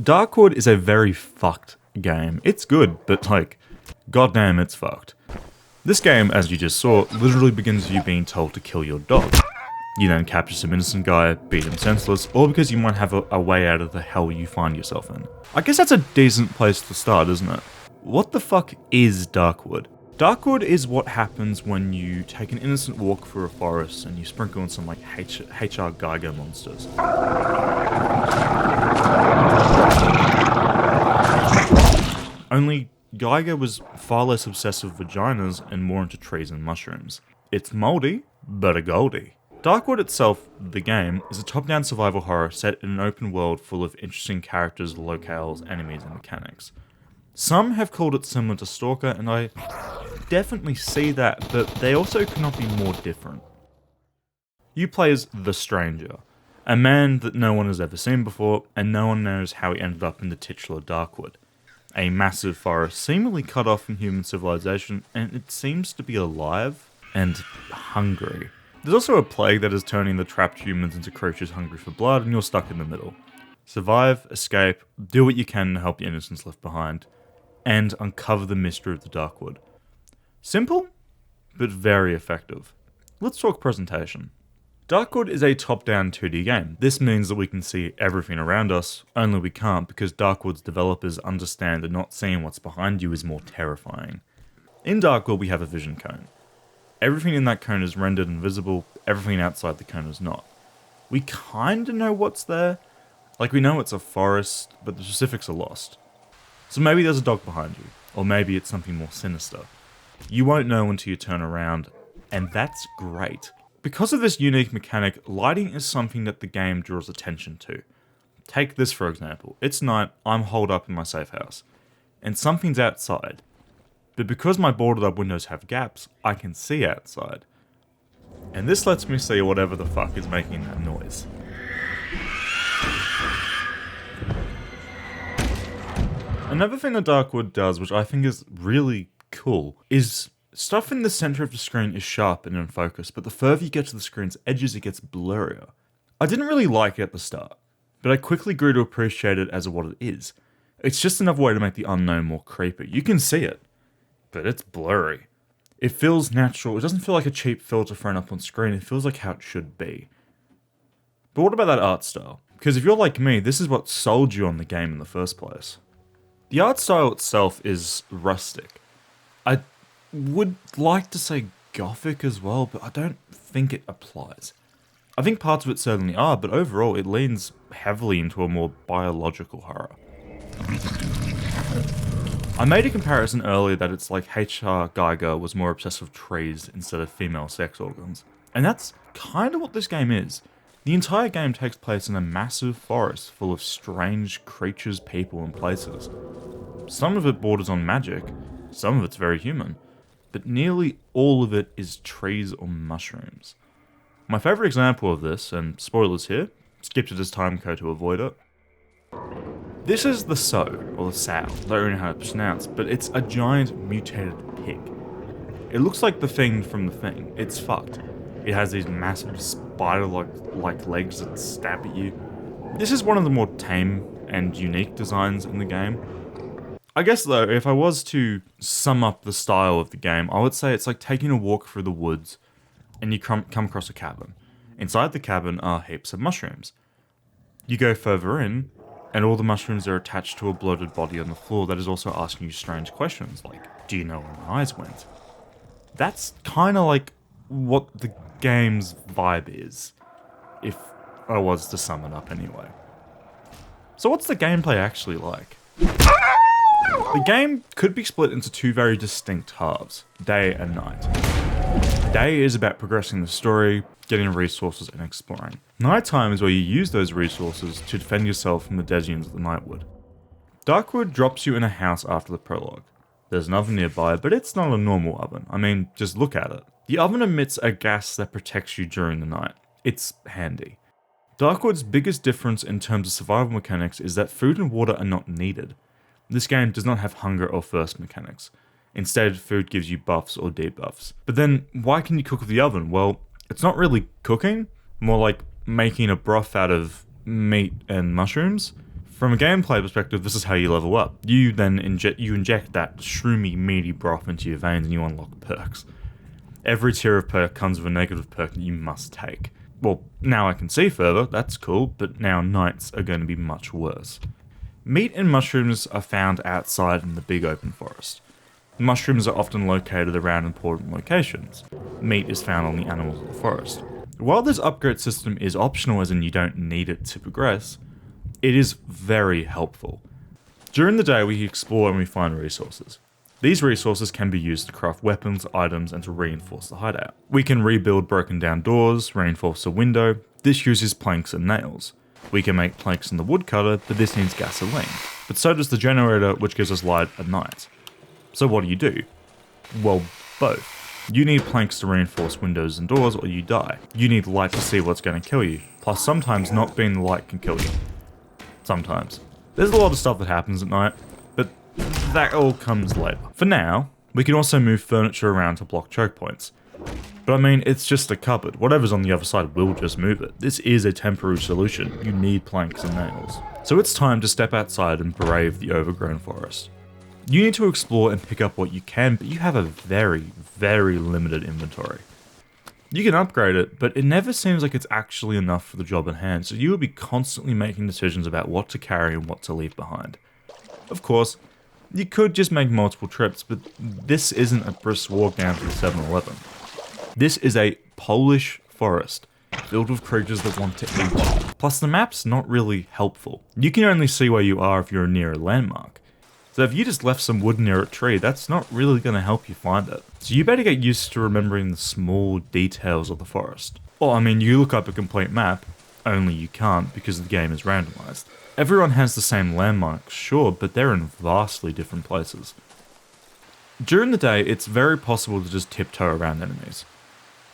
Darkwood is a very fucked game. It's good, but like, goddamn, it's fucked. This game, as you just saw, literally begins with you being told to kill your dog. You then capture some innocent guy, beat him senseless, all because you might have a way out of the hell you find yourself in. I guess that's a decent place to start, isn't it? What the fuck is Darkwood? Darkwood is what happens when you take an innocent walk through a forest and you sprinkle in some like HR Geiger monsters. Only Geiger was far less obsessed with vaginas and more into trees and mushrooms. It's mouldy, but a goldie. Darkwood itself, the game, is a top-down survival horror set in an open world full of interesting characters, locales, enemies, and mechanics. Some have called it similar to Stalker, and I definitely see that, but they also cannot be more different. You play as the Stranger, a man that no one has ever seen before, and no one knows how he ended up in the titular Darkwood. A massive forest seemingly cut off from human civilization, and it seems to be alive and hungry. There's also a plague that is turning the trapped humans into creatures hungry for blood, and you're stuck in the middle. Survive, escape, do what you can to help your innocents left behind, and uncover the mystery of the Darkwood. Simple, but very effective. Let's talk presentation. Darkwood is a top-down 2D game. This means that we can see everything around us, only we can't because Darkwood's developers understand that not seeing what's behind you is more terrifying. In Darkwood we have a vision cone. Everything in that cone is rendered invisible, everything outside the cone is not. We kinda know what's there. Like, we know it's a forest, but the specifics are lost. So maybe there's a dog behind you, or maybe it's something more sinister. You won't know until you turn around, and that's great. Because of this unique mechanic, lighting is something that the game draws attention to. Take this for example. It's night, I'm holed up in my safe house, and something's outside. But because my boarded up windows have gaps, I can see outside. And this lets me see whatever the fuck is making that noise. Another thing that Darkwood does, which I think is really cool, is stuff in the center of the screen is sharp and in focus, but the further you get to the screen's edges, it gets blurrier. I didn't really like it at the start, but I quickly grew to appreciate it as what it is. It's just another way to make the unknown more creepy. You can see it, but it's blurry. It feels natural. It doesn't feel like a cheap filter thrown up on screen. It feels like how it should be. But what about that art style? Because if you're like me, this is what sold you on the game in the first place. The art style itself is rustic. I would like to say gothic as well, but I don't think it applies. I think parts of it certainly are, but overall it leans heavily into a more biological horror. I made a comparison earlier that it's like HR Geiger was more obsessed with trees instead of female sex organs. And that's kind of what this game is. The entire game takes place in a massive forest full of strange creatures, people, and places. Some of it borders on magic, some of it's very human, but nearly all of it is trees or mushrooms. My favourite example of this, and spoilers here, skip to this time code to avoid it. This is the sow, or the sow, I don't know how to pronounce, but it's a giant mutated pig. It looks like the Thing from The Thing. It's fucked. It has these massive spider-like legs that stab at you. This is one of the more tame and unique designs in the game. I guess though, if I was to sum up the style of the game, I would say it's like taking a walk through the woods and you come across a cabin. Inside the cabin are heaps of mushrooms. You go further in, and all the mushrooms are attached to a bloated body on the floor that is also asking you strange questions like, do you know where my eyes went? That's kind of like what the game's vibe is, if I was to sum it up anyway. So what's the gameplay actually like? The game could be split into two very distinct halves, day and night. Day is about progressing the story, getting resources and exploring. Nighttime is where you use those resources to defend yourself from the denizens of the Nightwood. Darkwood drops you in a house after the prologue. There's an oven nearby, but it's not a normal oven. I mean, just look at it. The oven emits a gas that protects you during the night. It's handy. Darkwood's biggest difference in terms of survival mechanics is that food and water are not needed. This game does not have hunger or thirst mechanics. Instead, food gives you buffs or debuffs. But then, why can you cook with the oven? Well, it's not really cooking, more like making a broth out of meat and mushrooms From a gameplay perspective, this is how you level up. You then inject that shroomy, meaty broth into your veins and you unlock perks. Every tier of perk comes with a negative perk that you must take. Well, now I can see further, that's cool, but now nights are going to be much worse. Meat and mushrooms are found outside in the big open forest. Mushrooms are often located around important locations. Meat is found on the animals of the forest. While this upgrade system is optional as in you don't need it to progress, it is very helpful. During the day we explore and we find resources. These resources can be used to craft weapons, items, and to reinforce the hideout. We can rebuild broken down doors, reinforce a window. This uses planks and nails. We can make planks in the woodcutter, but this needs gasoline. But so does the generator, which gives us light at night. So what do? Well, both. You need planks to reinforce windows and doors or you die. You need light to see what's going to kill you. Plus sometimes not being the light can kill you. Sometimes. There's a lot of stuff that happens at night, but that all comes later. For now, we can also move furniture around to block choke points. But I mean, it's just a cupboard. Whatever's on the other side will just move it. This is a temporary solution. You need planks and nails. So it's time to step outside and brave the overgrown forest. You need to explore and pick up what you can, but you have a very, very limited inventory. You can upgrade it, but it never seems like it's actually enough for the job at hand, so you will be constantly making decisions about what to carry and what to leave behind. Of course, you could just make multiple trips, but this isn't a brisk walk down to the 7-Eleven. This is a Polish forest, filled with creatures that want to eat you. Plus the map's not really helpful. You can only see where you are if you're near a landmark. So if you just left some wood near a tree, that's not really going to help you find it. So you better get used to remembering the small details of the forest. Well, I mean, you look up a complete map, only you can't because the game is randomized. Everyone has the same landmarks, sure, but they're in vastly different places. During the day, it's very possible to just tiptoe around enemies.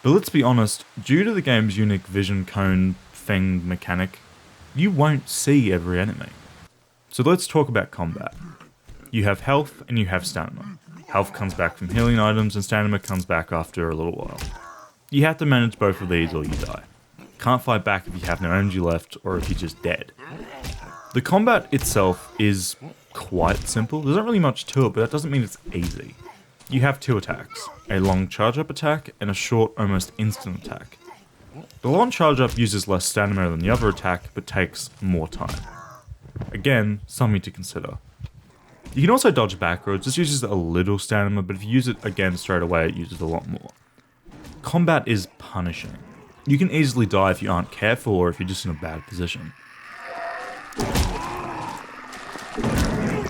But let's be honest, due to the game's unique vision cone thing mechanic, you won't see every enemy. So let's talk about combat. You have health and you have stamina. Health comes back from healing items and stamina comes back after a little while. You have to manage both of these or you die. Can't fight back if you have no energy left or if you're just dead. The combat itself is quite simple. There's not really much to it, but that doesn't mean it's easy. You have two attacks, a long charge-up attack and a short, almost instant attack. The long charge-up uses less stamina than the other attack, but takes more time. Again, something to consider. You can also dodge backwards. This uses a little stamina, but if you use it again straight away, it uses a lot more. Combat is punishing. You can easily die if you aren't careful or if you're just in a bad position.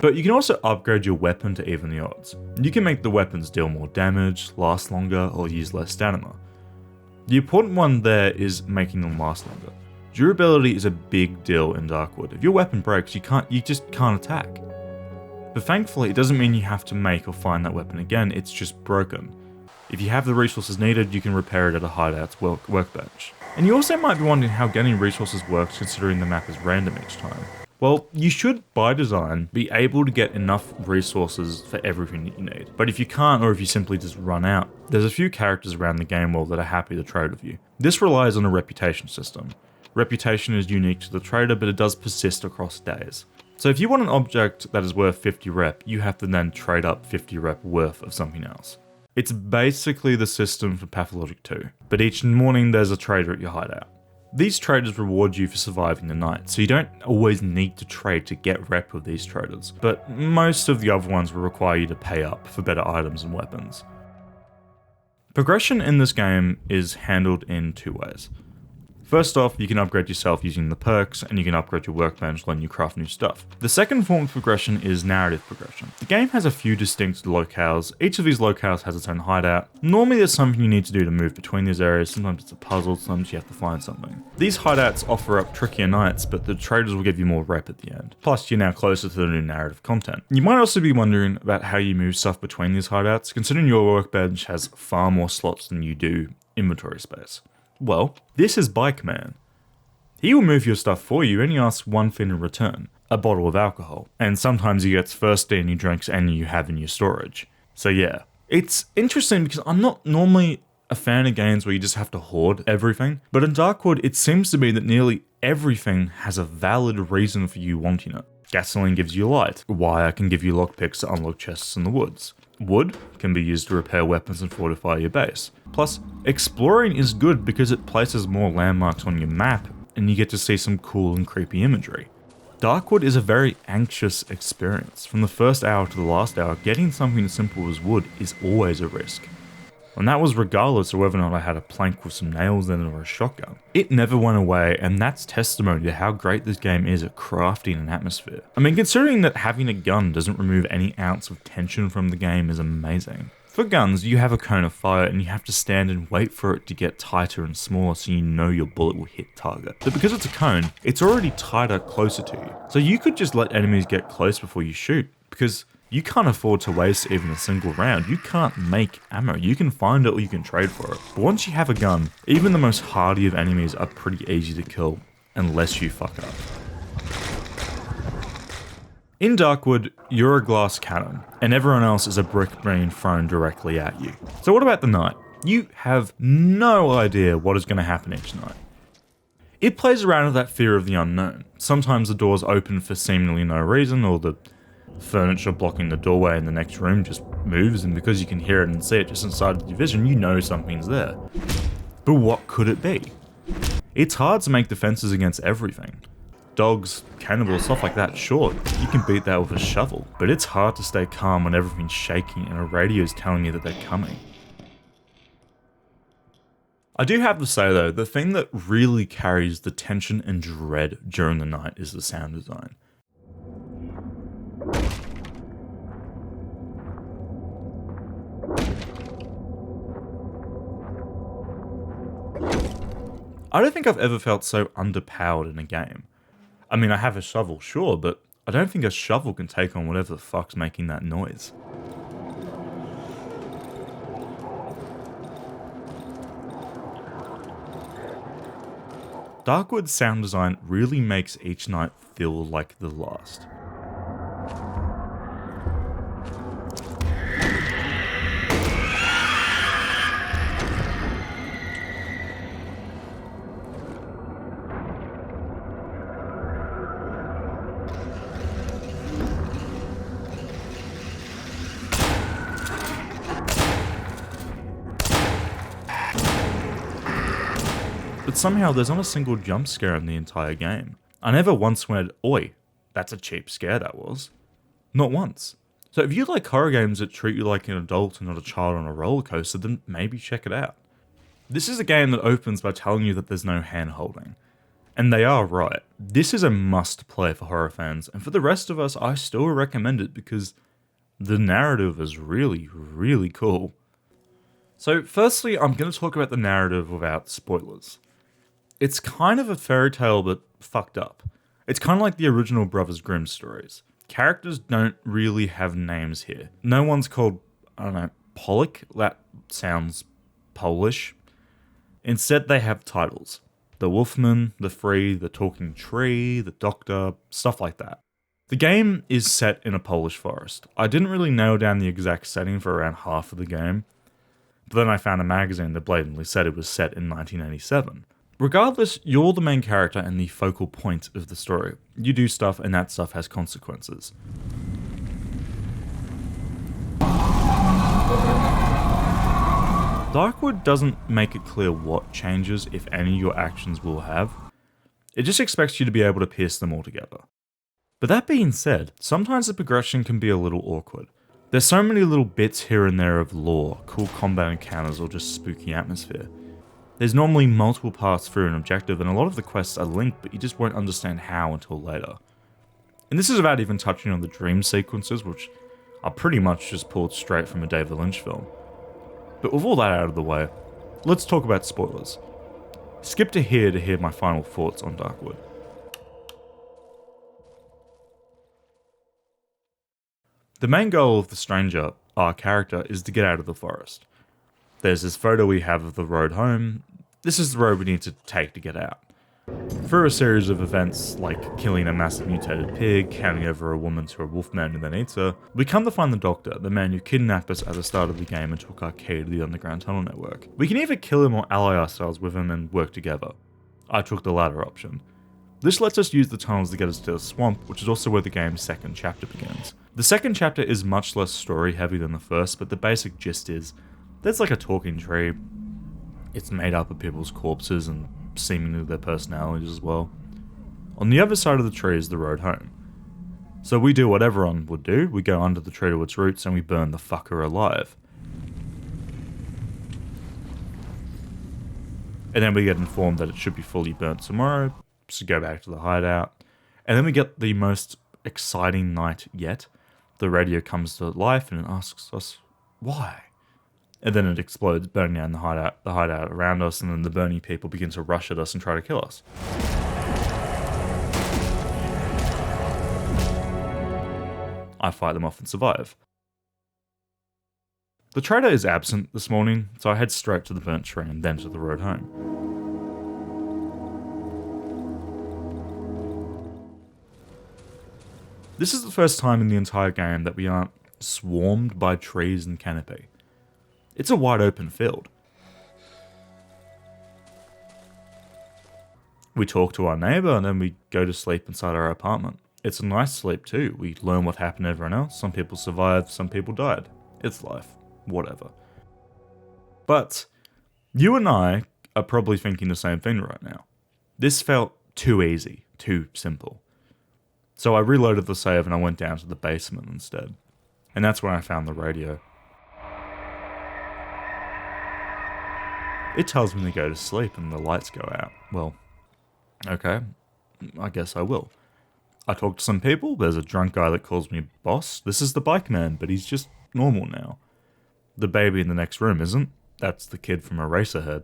But you can also upgrade your weapon to even the odds. You can make the weapons deal more damage, last longer, or use less stamina. The important one there is making them last longer. Durability is a big deal in Darkwood. If your weapon breaks, you just can't attack. But thankfully, it doesn't mean you have to make or find that weapon again, it's just broken. If you have the resources needed, you can repair it at a hideout's workbench. And you also might be wondering how getting resources works considering the map is random each time. Well, you should, by design, be able to get enough resources for everything that you need. But if you can't, or if you simply just run out, there's a few characters around the game world that are happy to trade with you. This relies on a reputation system. Reputation is unique to the trader, but it does persist across days. So if you want an object that is worth 50 rep, you have to then trade up 50 rep worth of something else. It's basically the system for Pathologic 2, but each morning there's a trader at your hideout. These traders reward you for surviving the night, so you don't always need to trade to get rep with these traders, but most of the other ones will require you to pay up for better items and weapons. Progression in this game is handled in two ways. First off, you can upgrade yourself using the perks, and you can upgrade your workbench when you craft new stuff. The second form of progression is narrative progression. The game has a few distinct locales. Each of these locales has its own hideout. Normally there's something you need to do to move between these areas, sometimes it's a puzzle, sometimes you have to find something. These hideouts offer up trickier nights, but the traders will give you more rep at the end. Plus, you're now closer to the new narrative content. You might also be wondering about how you move stuff between these hideouts, considering your workbench has far more slots than you do inventory space. Well, this is Bike Man. He will move your stuff for you and he asks one thing in return, a bottle of alcohol. And sometimes he gets thirsty and he drinks any you have in your storage. So yeah, it's interesting because I'm not normally a fan of games where you just have to hoard everything, but in Darkwood it seems to be that nearly everything has a valid reason for you wanting it. Gasoline gives you light. Wire can give you lockpicks to unlock chests in the woods. Wood can be used to repair weapons and fortify your base. Plus, exploring is good because it places more landmarks on your map and you get to see some cool and creepy imagery. Darkwood is a very anxious experience. From the first hour to the last hour, getting something as simple as wood is always a risk. And that was regardless of whether or not I had a plank with some nails in it or a shotgun. It never went away, and that's testimony to how great this game is at crafting an atmosphere. I mean, considering that having a gun doesn't remove any ounce of tension from the game is amazing. For guns, you have a cone of fire and you have to stand and wait for it to get tighter and smaller so you know your bullet will hit target. But because it's a cone, it's already tighter closer to you. So you could just let enemies get close before you shoot, because you can't afford to waste even a single round. You can't make ammo. You can find it or you can trade for it. But once you have a gun, even the most hardy of enemies are pretty easy to kill, unless you fuck up. In Darkwood, you're a glass cannon, and everyone else is a brick being thrown directly at you. So what about the night? You have no idea what is going to happen each night. It plays around with that fear of the unknown. Sometimes the doors open for seemingly no reason, or the furniture blocking the doorway in the next room just moves, and because you can hear it and see it just inside of your vision, you know something's there. But what could it be? It's hard to make defenses against everything. Dogs, cannibals, stuff like that, sure, you can beat that with a shovel, but it's hard to stay calm when everything's shaking and a radio's telling you that they're coming. I do have to say though, the thing that really carries the tension and dread during the night is the sound design. I don't think I've ever felt so underpowered in a game. I mean, I have a shovel, sure, but I don't think a shovel can take on whatever the fuck's making that noise. Darkwood's sound design really makes each night feel like the last. But somehow there's not a single jump scare in the entire game. I never once went, oi, that's a cheap scare that was. Not once. So if you like horror games that treat you like an adult and not a child on a roller coaster, then maybe check it out. This is a game that opens by telling you that there's no hand holding. And they are right. This is a must play for horror fans, and for the rest of us, I still recommend it because the narrative is really, really cool. So firstly, I'm going to talk about the narrative without spoilers. It's kind of a fairy tale, but fucked up. It's kind of like the original Brothers Grimm stories. Characters don't really have names here. No one's called, I don't know, Pollock? That sounds Polish. Instead, they have titles. The Wolfman, the Free, the Talking Tree, the Doctor, stuff like that. The game is set in a Polish forest. I didn't really nail down the exact setting for around half of the game, but then I found a magazine that blatantly said it was set in 1987. Regardless, you're the main character and the focal point of the story. You do stuff and that stuff has consequences. Darkwood doesn't make it clear what changes, if any, your actions will have. It just expects you to be able to piece them all together. But that being said, sometimes the progression can be a little awkward. There's so many little bits here and there of lore, cool combat encounters, or just spooky atmosphere. There's normally multiple paths through an objective, and a lot of the quests are linked, but you just won't understand how until later. And this is without even touching on the dream sequences, which are pretty much just pulled straight from a David Lynch film. But with all that out of the way, let's talk about spoilers. Skip to hear my final thoughts on Darkwood. The main goal of the stranger, our character, is to get out of the forest. There's this photo we have of the road home. This is the road we need to take to get out. Through a series of events like killing a massive mutated pig, handing over a woman to a wolfman who then eats her, we come to find the Doctor, the man who kidnapped us at the start of the game and took our key to the underground tunnel network. We can either kill him or ally ourselves with him and work together. I took the latter option. This lets us use the tunnels to get us to the swamp, which is also where the game's second chapter begins. The second chapter is much less story heavy than the first, but the basic gist is, there's like a talking tree. It's made up of people's corpses and seemingly their personalities as well. On the other side of the tree is the road home. So we do what everyone would do, we go under the tree to its roots and we burn the fucker alive. And then we get informed that it should be fully burnt tomorrow, so go back to the hideout. And then we get the most exciting night yet. The radio comes to life and it asks us, why? And then it explodes, burning down the hideout around us, and then the burning people begin to rush at us and try to kill us. I fight them off and survive. The trader is absent this morning, so I head straight to the burnt tree and then to the road home. This is the first time in the entire game that we aren't swarmed by trees and canopy. It's a wide open field. We talk to our neighbour and then we go to sleep inside our apartment. It's a nice sleep too. We learn what happened to everyone else. Some people survived, some people died. It's life. Whatever. But you and I are probably thinking the same thing right now. This felt too easy, too simple. So I reloaded the save and I went down to the basement instead. And that's when I found the radio. It tells me to go to sleep and the lights go out. Well, okay, I guess I will. I talk to some people. There's a drunk guy that calls me boss. This is the bike man, but he's just normal now. The baby in the next room isn't. That's the kid from Eraserhead.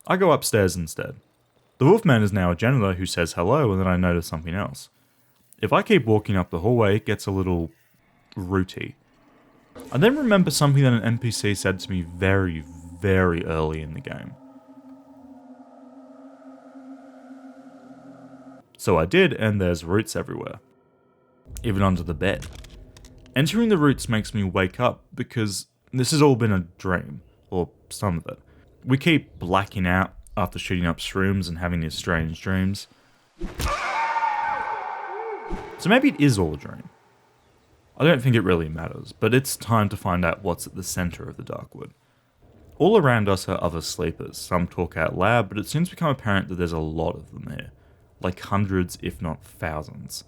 I go upstairs instead. The Wolfman is now a janitor who says hello, and then I notice something else. If I keep walking up the hallway, it gets a little rooty. I then remember something that an NPC said to me very, very early in the game. So I did, and there's roots everywhere. Even under the bed. Entering the roots makes me wake up because this has all been a dream, or some of it. We keep blacking out after shooting up shrooms and having these strange dreams. So maybe it is all a dream. I don't think it really matters, but it's time to find out what's at the center of the Darkwood. All around us are other sleepers. Some talk out loud, but it soon become apparent that there's a lot of them here. Like hundreds, if not thousands.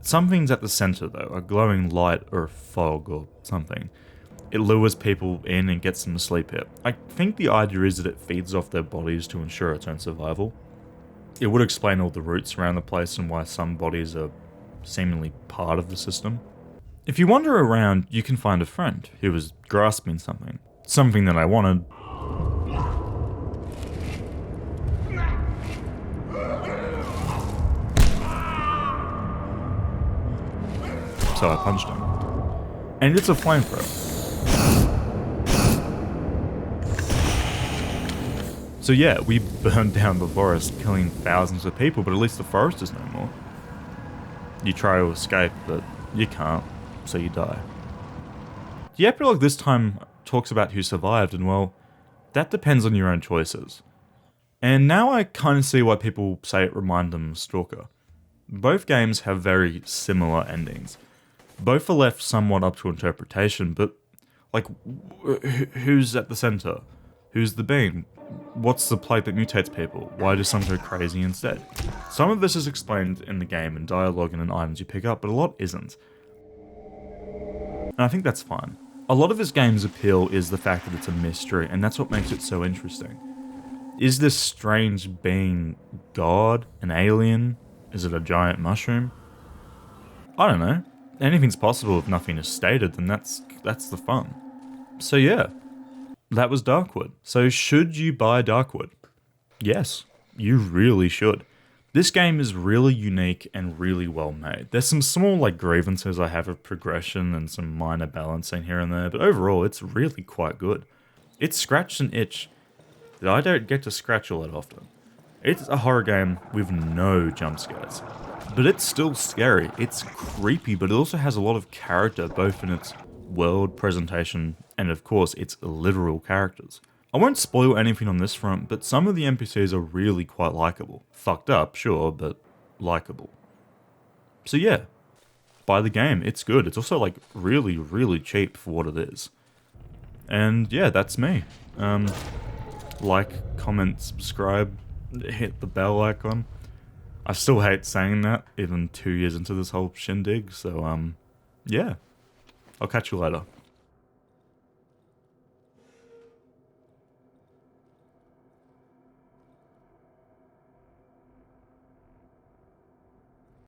Something's at the center though, a glowing light or a fog or something. It lures people in and gets them to sleep here. I think the idea is that it feeds off their bodies to ensure its own survival. It would explain all the roots around the place and why some bodies are seemingly part of the system. If you wander around, you can find a friend who is grasping something. Something that I wanted. So I punched him. And it's a flamethrower. So yeah, we burned down the forest, killing thousands of people, but at least the forest is no more. You try to escape, but you can't, so you die. The epilogue this time talks about who survived, and well, that depends on your own choices. And now I kind of see why people say it reminded them of Stalker. Both games have very similar endings. Both are left somewhat up to interpretation, but, like, who's at the center? Who's the being? What's the plague that mutates people? Why do some go crazy instead? Some of this is explained in the game in dialogue and in items you pick up, but a lot isn't. And I think that's fine. A lot of this game's appeal is the fact that it's a mystery, and that's what makes it so interesting. Is this strange being God? An alien? Is it a giant mushroom? I don't know. Anything's possible if nothing is stated, then that's the fun. So yeah, that was Darkwood. So should you buy Darkwood? Yes, you really should. This game is really unique and really well made. There's some small grievances I have of progression and some minor balancing here and there, but overall it's really quite good. It scratched an itch that I don't get to scratch all that often. It's a horror game with no jump scares. But it's still scary. It's creepy, but it also has a lot of character, both in its world presentation and, of course, its literal characters. I won't spoil anything on this front, but some of the NPCs are really quite likable. Fucked up, sure, but likable. So yeah, buy the game. It's good. It's also like really, really cheap for what it is. And yeah, that's me. Like, comment, subscribe, hit the bell icon. I still hate saying that, even 2 years into this whole shindig, so yeah. I'll catch you later.